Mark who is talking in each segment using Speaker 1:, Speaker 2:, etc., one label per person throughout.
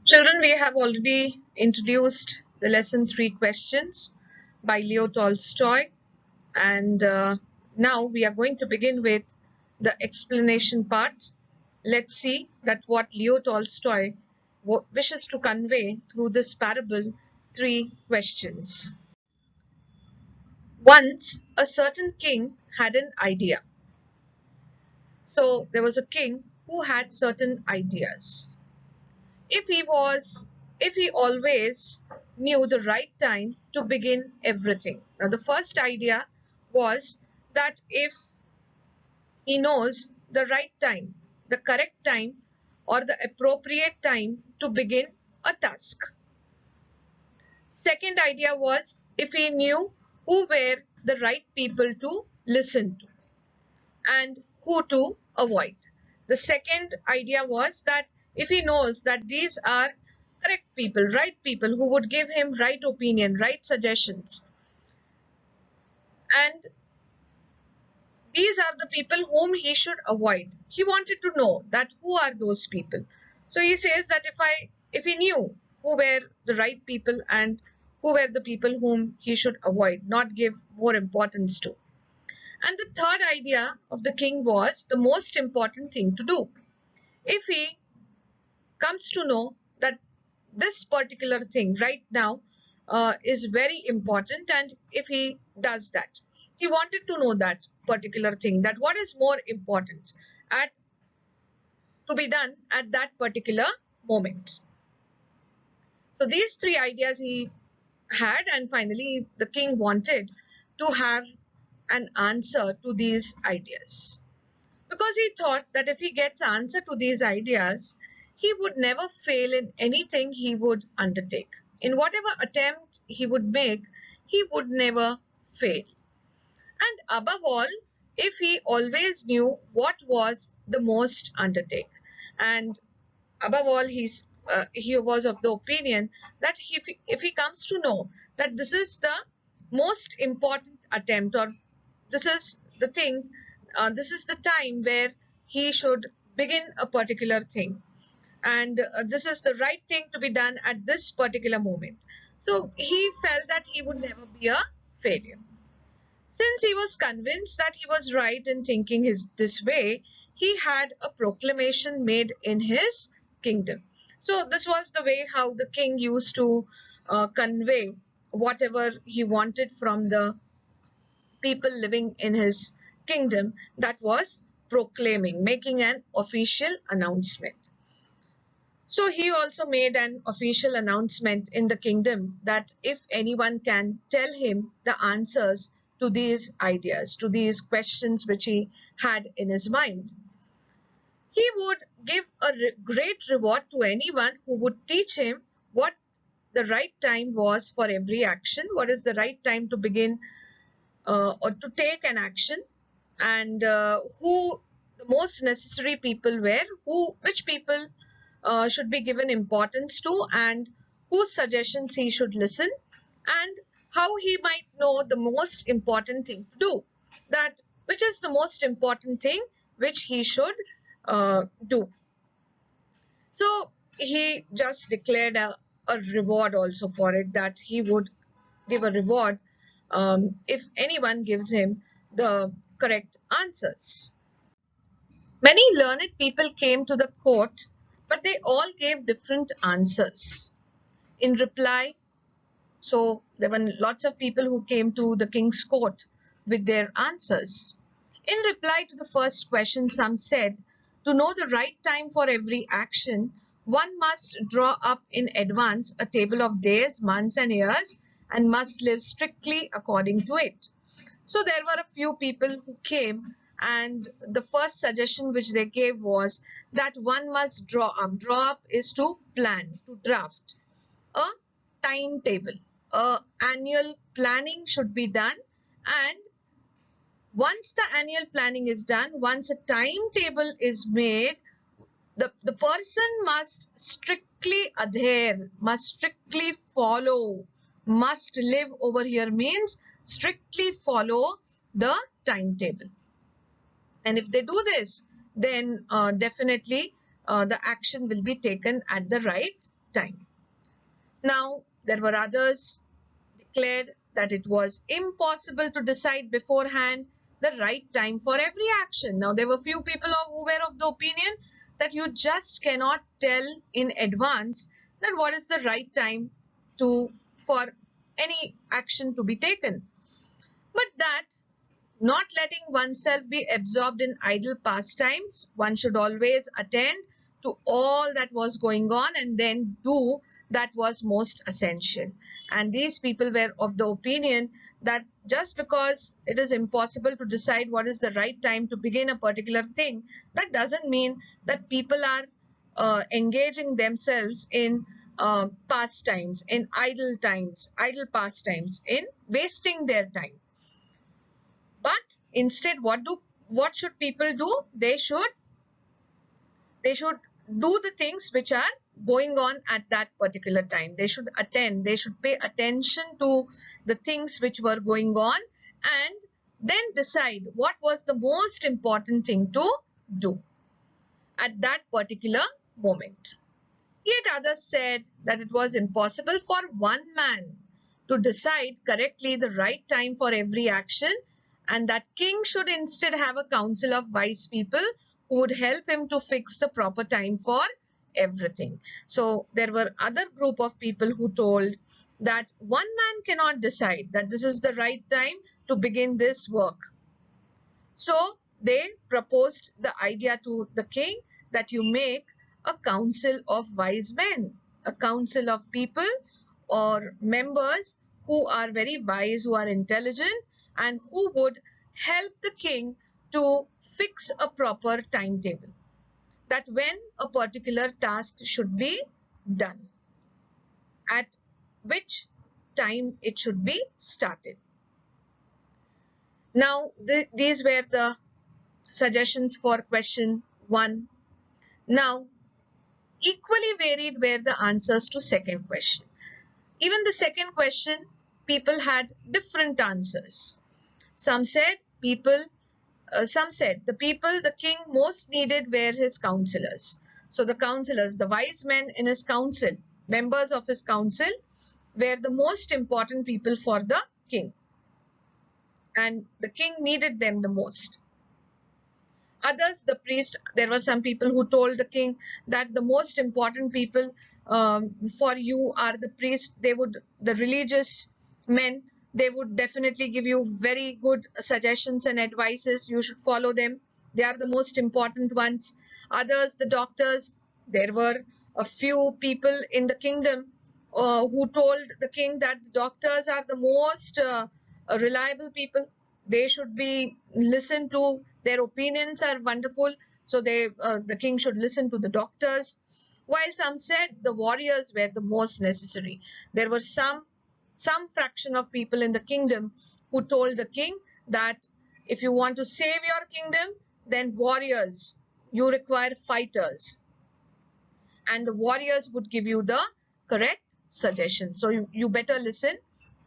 Speaker 1: Children, we have already introduced the lesson 3 questions by Leo Tolstoy, and now we are going to begin with the explanation part. Let's see that what Leo Tolstoy wishes to convey through this parable 3 questions. Once a certain king had an idea. So there was a king who had certain ideas. if he was if he always knew the right time to begin everything. Now the first idea was that if he knows the right time, the correct time, or the appropriate time to begin a task. Second idea was if he knew who were the right people to listen to and who to avoid. The second idea was that if he knows that these are correct people, right people who would give him right opinion, right suggestions, and these are the people whom he should avoid. He wanted to know that who are those people. So he says that if he knew who were the right people and who were the people whom he should avoid, not give more importance to. And the third idea of the king was the most important thing to do. If he comes to know that this particular thing right now is very important, and if he does that, he wanted to know that particular thing, that what is more important at to be done at that particular moment. So these three ideas he had, and finally the king wanted to have an answer to these ideas, because he thought that if he gets answer to these ideas, he would never fail in anything he would undertake. In whatever attempt he would make, he would never fail. And above all, if he always knew what was the most undertake. And above all, he was of the opinion that if he comes to know that this is the most important attempt, or this is the thing, this is the time where he should begin a particular thing, and this is the right thing to be done at this particular moment. So he felt that he would never be a failure. Since he was convinced that he was right in thinking this way, he had a proclamation made in his kingdom. So this was the way how the king used to convey whatever he wanted from the people living in his kingdom, that was proclaiming, making an official announcement. So he also made an official announcement in the kingdom that if anyone can tell him the answers to these ideas, to these questions which he had in his mind, he would give a great reward to anyone who would teach him what the right time was for every action, what is the right time to begin or to take an action, and who the most necessary people were, which people should be given importance to, and whose suggestions he should listen, and how he might know the most important thing to do, that which is the most important thing which he should do. So he just declared a reward also for it, that he would give a reward if anyone gives him the correct answers. Many learned people came to the court, but they all gave different answers. In reply, so there were lots of people who came to the king's court with their answers. In reply to the first question, some said, to know the right time for every action, one must draw up in advance a table of days, months, and years, and must live strictly according to it. So there were a few people who came, and the first suggestion which they gave was that one must draw up. Draw up is to plan, to draft a timetable. Annual planning should be done, and once the annual planning is done, once a timetable is made, the person must strictly adhere, must strictly follow, must live over here means strictly follow the timetable. And if they do this, then definitely the action will be taken at the right time. Now, there were others declared that it was impossible to decide beforehand the right time for every action. Now, there were few people who were of the opinion that you just cannot tell in advance that what is the right time for any action to be taken. But that not letting oneself be absorbed in idle pastimes, one should always attend to all that was going on and then do that was most essential. And these people were of the opinion that just because it is impossible to decide what is the right time to begin a particular thing, that doesn't mean that people are engaging themselves in pastimes, in idle times, idle pastimes, in wasting their time. But instead, what should people do? They should do the things which are going on at that particular time. They should attend, they should pay attention to the things which were going on and then decide what was the most important thing to do at that particular moment. Yet others said that it was impossible for one man to decide correctly the right time for every action, and that king should instead have a council of wise people who would help him to fix the proper time for everything. So there were other group of people who told that one man cannot decide that this is the right time to begin this work. So they proposed the idea to the king that you make a council of wise men, a council of people or members who are very wise, who are intelligent, and who would help the king to fix a proper timetable, that when a particular task should be done, at which time it should be started. Now, these were the suggestions for question 1. Now, equally varied were the answers to second question. Even the second question, people had different answers. Some said the people the king most needed were his counselors. So the counselors, the wise men in his council, members of his council, were the most important people for the king. And the king needed them the most. Others, the priest, there were some people who told the king that the most important people for you are the priest. The religious men, they would definitely give you very good suggestions and advices. You should follow them. They are the most important ones. Others, the doctors, there were a few people in the kingdom who told the king that the doctors are the most reliable people. They should be listened to. Their opinions are wonderful. So the king should listen to the doctors. While some said the warriors were the most necessary. There were some fraction of people in the kingdom who told the king that if you want to save your kingdom, then warriors, you require fighters. And the warriors would give you the correct suggestion. So you better listen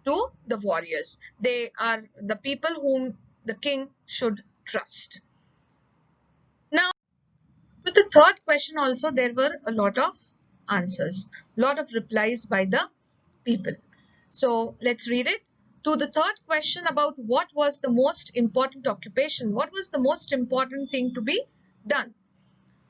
Speaker 1: to the warriors. They are the people whom the king should trust. Now, to the third question also, there were a lot of answers, lot of replies by the people. So let's read it. To the third question about what was the most important occupation, what was the most important thing to be done?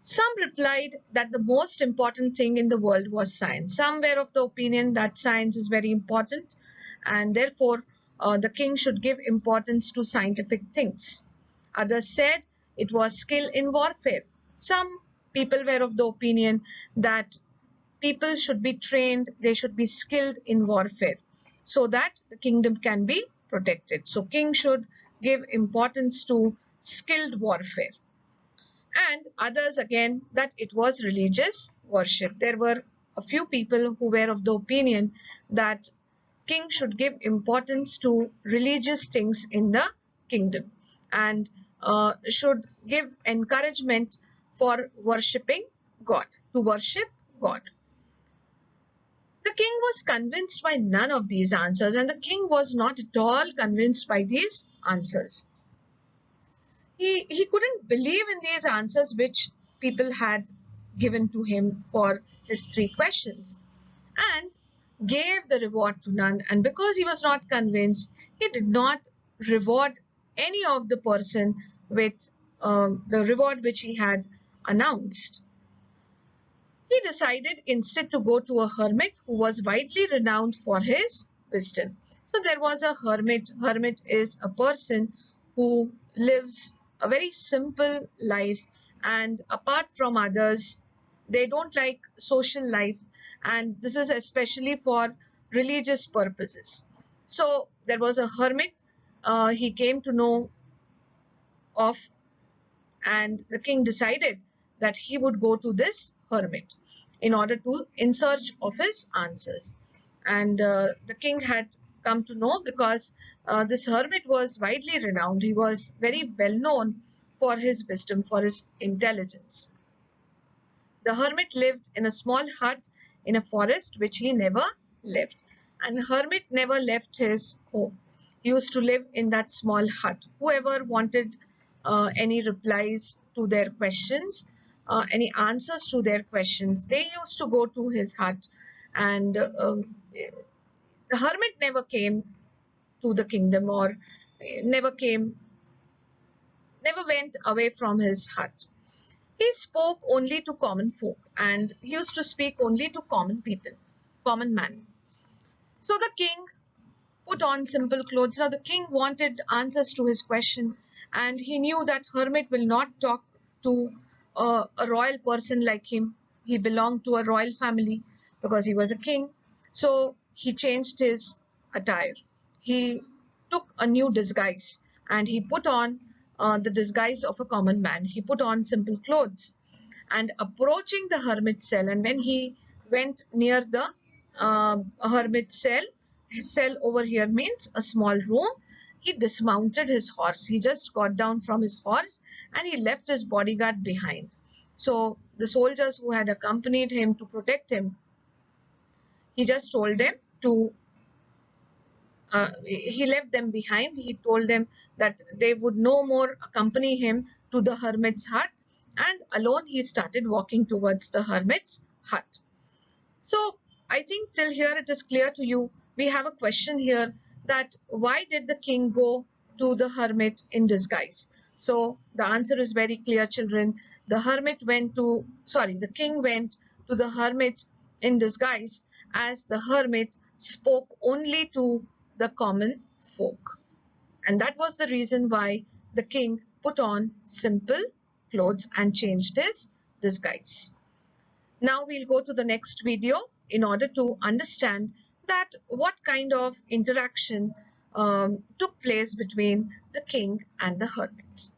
Speaker 1: Some replied that the most important thing in the world was science. Some were of the opinion that science is very important and therefore the king should give importance to scientific things. Others said it was skill in warfare. Some people were of the opinion that people should be trained, they should be skilled in warfare so that the kingdom can be protected. So king should give importance to skilled warfare. And others again that it was religious worship. There were a few people who were of the opinion that king should give importance to religious things in the kingdom and should give encouragement for worshipping God, to worship God. The king was convinced by none of these answers, and the king was not at all convinced by these answers. He couldn't believe in these answers which people had given to him for his 3 questions, and gave the reward to none. And because he was not convinced, he did not reward any of the person with the reward which he had announced. He decided instead to go to a hermit who was widely renowned for his wisdom. So there was a hermit. Hermit is a person who lives a very simple life, and apart from others, they don't like social life, and this is especially for religious purposes. So there was a hermit he came to know of, and the king decided that he would go to this hermit in order to in search of his answers. And the king had come to know because this hermit was widely renowned. He was very well known for his wisdom, for his intelligence. The hermit lived in a small hut in a forest which he never left. And the hermit never left his home. He used to live in that small hut. Whoever wanted any replies to their questions, any answers to their questions, they used to go to his hut. And the hermit never came to the kingdom, or never came, never went away from his hut. He spoke only to common folk, and he used to speak only to common people, common man. So the king put on simple clothes. Now the king wanted answers to his question, and he knew that hermit will not talk to a royal person like him. He belonged to a royal family because he was a king. So he changed his attire. He took a new disguise, and he put on the disguise of a common man. He put on simple clothes, and approaching the hermit's cell, and when he went near the hermit's cell, his cell over here means a small room, he dismounted his horse. He just got down from his horse and he left his bodyguard behind. So the soldiers who had accompanied him to protect him, he just told them to he left them behind. He told them that they would no more accompany him to the hermit's hut, and alone he started walking towards the hermit's hut. So I think till here it is clear to you. We have a question here, that why did the king go to the hermit in disguise? So the answer is very clear, children. The king went to the hermit in disguise, as the hermit spoke only to the common folk. And that was the reason why the king put on simple clothes and changed his disguise. Now we'll go to the next video in order to understand that what kind of interaction took place between the king and the hermit.